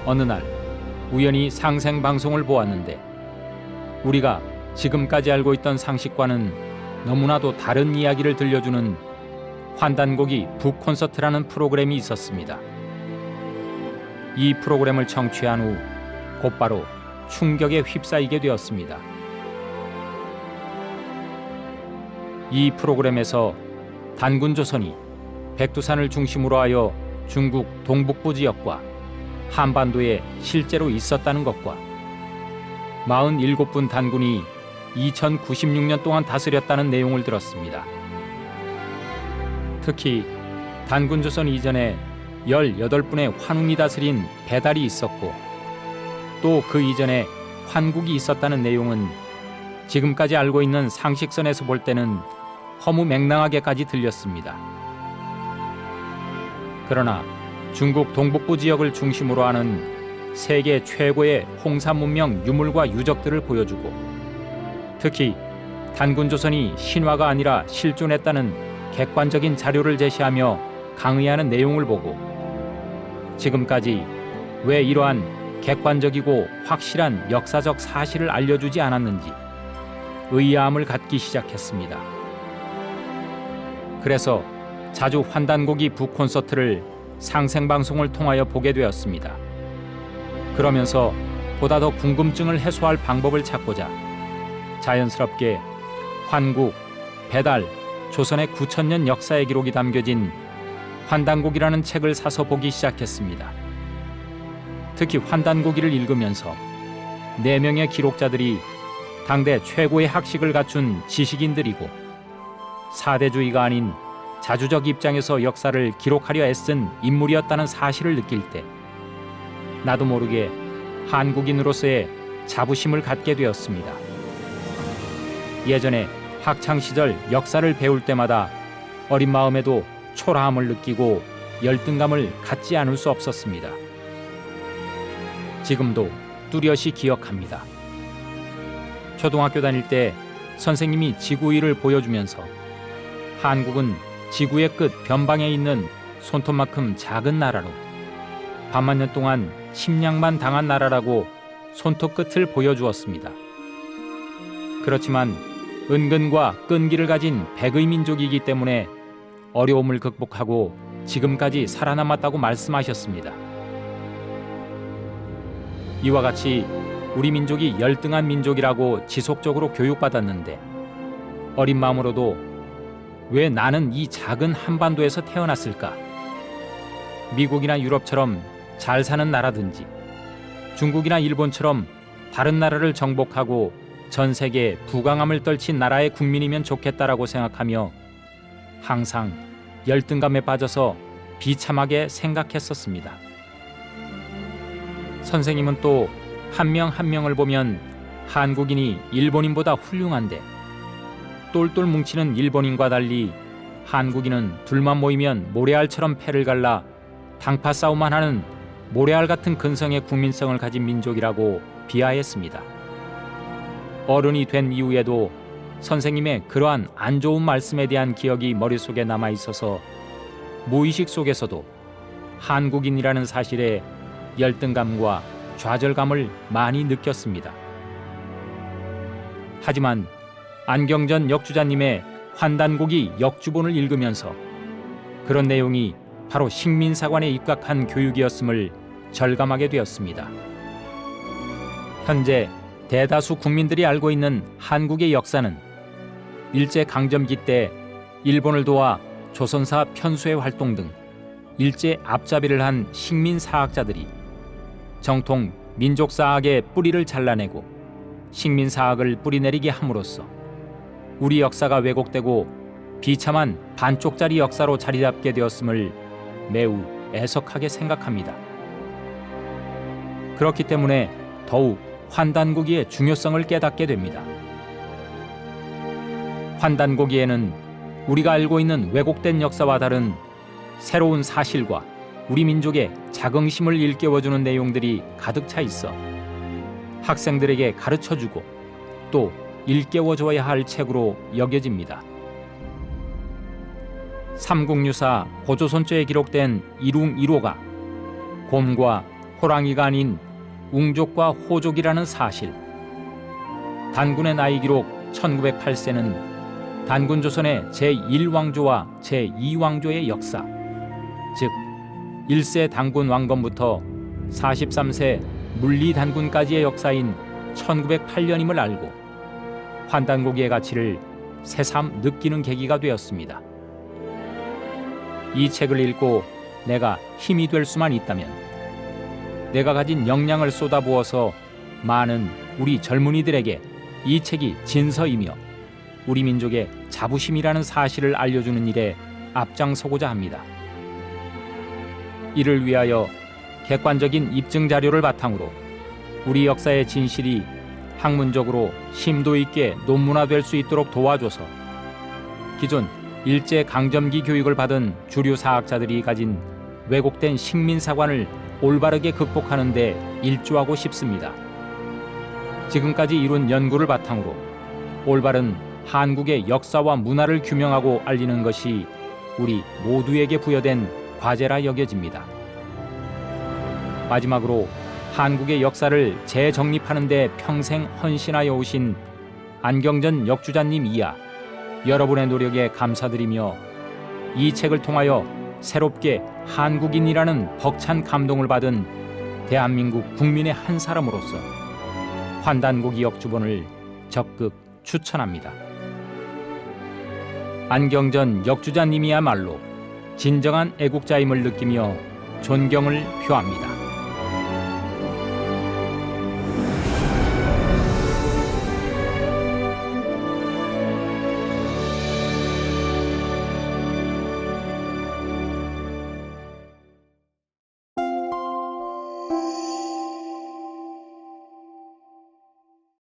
어느 날 우연히 상생방송을 보았는데 우리가 지금까지 알고 있던 상식과는 너무나도 다른 이야기를 들려주는 환단고기 북콘서트라는 프로그램이 있었습니다. 이 프로그램을 청취한 후 곧바로 충격에 휩싸이게 되었습니다. 이 프로그램에서 단군조선이 백두산을 중심으로 하여 중국 동북부 지역과 한반도에 실제로 있었다는 것과 47분 단군이 2096년 동안 다스렸다는 내용을 들었습니다. 특히 단군조선 이전에 18분의 환웅이 다스린 배달이 있었고 또 그 이전에 환국이 있었다는 내용은 지금까지 알고 있는 상식선에서 볼 때는 허무맹랑하게까지 들렸습니다. 그러나 중국 동북부 지역을 중심으로 하는 세계 최고의 홍사 문명 유물과 유적들을 보여주고 특히 단군조선이 신화가 아니라 실존했다는 객관적인 자료를 제시하며 강의하는 내용을 보고 지금까지 왜 이러한 객관적이고 확실한 역사적 사실을 알려주지 않았는지 의아함을 갖기 시작했습니다. 그래서 자주 환단고기 북콘서트를 상생방송을 통하여 보게 되었습니다. 그러면서 보다 더 궁금증을 해소할 방법을 찾고자 자연스럽게 환국, 배달, 조선의 9,000년 역사의 기록이 담겨진 환단고기라는 책을 사서 보기 시작했습니다. 특히 환단고기를 읽으면서 4명의 기록자들이 당대 최고의 학식을 갖춘 지식인들이고 사대주의가 아닌 자주적 입장에서 역사를 기록하려 애쓴 인물이었다는 사실을 느낄 때 나도 모르게 한국인으로서의 자부심을 갖게 되었습니다. 예전에 학창시절 역사를 배울 때마다 어린 마음에도 초라함을 느끼고 열등감을 갖지 않을 수 없었습니다. 지금도 뚜렷이 기억합니다. 초등학교 다닐 때 선생님이 지구위를 보여주면서 한국은 지구의 끝 변방에 있는 손톱만큼 작은 나라로 반만 년 동안 침략만 당한 나라라고 손톱 끝을 보여주었습니다. 그렇지만 은근과 끈기를 가진 백의 민족이기 때문에 어려움을 극복하고 지금까지 살아남았다고 말씀하셨습니다. 이와 같이 우리 민족이 열등한 민족이라고 지속적으로 교육받았는데 어린 마음으로도 왜 나는 이 작은 한반도에서 태어났을까? 미국이나 유럽처럼 잘 사는 나라든지 중국이나 일본처럼 다른 나라를 정복하고 전 세계에 부강함을 떨친 나라의 국민이면 좋겠다라고 생각하며 항상 열등감에 빠져서 비참하게 생각했었습니다. 선생님은 또 한 명 한 명을 보면 한국인이 일본인보다 훌륭한데 똘똘 뭉치는 일본인과 달리 한국인은 둘만 모이면 모래알처럼 패를 갈라 당파 싸움만 하는 모래알 같은 근성의 국민성을 가진 민족이라고 비하했습니다. 어른이 된 이후에도 선생님의 그러한 안 좋은 말씀에 대한 기억이 머릿속에 남아 있어서 무의식 속에서도 한국인이라는 사실에 열등감과 좌절감을 많이 느꼈습니다. 하지만 안경전 역주자님의 환단고기 역주본을 읽으면서 그런 내용이 바로 식민사관에 입각한 교육이었음을 절감하게 되었습니다. 현재 대다수 국민들이 알고 있는 한국의 역사는 일제강점기 때 일본을 도와 조선사 편수의 활동 등 일제 앞잡이를 한 식민사학자들이 정통 민족사학의 뿌리를 잘라내고 식민사학을 뿌리내리게 함으로써 우리 역사가 왜곡되고 비참한 반쪽짜리 역사로 자리잡게 되었음을 매우 애석하게 생각합니다. 그렇기 때문에 더욱 환단고기의 중요성을 깨닫게 됩니다. 환단고기에는 우리가 알고 있는 왜곡된 역사와 다른 새로운 사실과 우리 민족의 자긍심을 일깨워주는 내용들이 가득 차 있어 학생들에게 가르쳐주고 또 일깨워줘야 할 책으로 여겨집니다. 삼국유사 고조선조에 기록된 일웅 1호가 곰과 호랑이가 아닌 웅족과 호족이라는 사실. 단군의 나이 기록 1908세는 단군 조선의 제1왕조와 제2왕조의 역사, 즉 1세 단군 왕건부터 43세 물리 단군까지의 역사인 1908년임을 알고 환단고기의 가치를 새삼 느끼는 계기가 되었습니다. 이 책을 읽고 내가 힘이 될 수만 있다면 내가 가진 역량을 쏟아부어서 많은 우리 젊은이들에게 이 책이 진서이며 우리 민족의 자부심이라는 사실을 알려주는 일에 앞장서고자 합니다. 이를 위하여 객관적인 입증 자료를 바탕으로 우리 역사의 진실이 학문적으로 심도 있게 논문화될 수 있도록 도와줘서 기존 일제 강점기 교육을 받은 주류 사학자들이 가진 왜곡된 식민사관을 올바르게 극복하는 데 일조하고 싶습니다. 지금까지 이룬 연구를 바탕으로 올바른 한국의 역사와 문화를 규명하고 알리는 것이 우리 모두에게 부여된 과제라 여겨집니다. 마지막으로 한국의 역사를 재정립하는 데 평생 헌신하여 오신 안경전 역주자님 이하 여러분의 노력에 감사드리며 이 책을 통하여 새롭게 한국인이라는 벅찬 감동을 받은 대한민국 국민의 한 사람으로서 환단고기 역주본을 적극 추천합니다. 안경전 역주자님이야말로 진정한 애국자임을 느끼며 존경을 표합니다.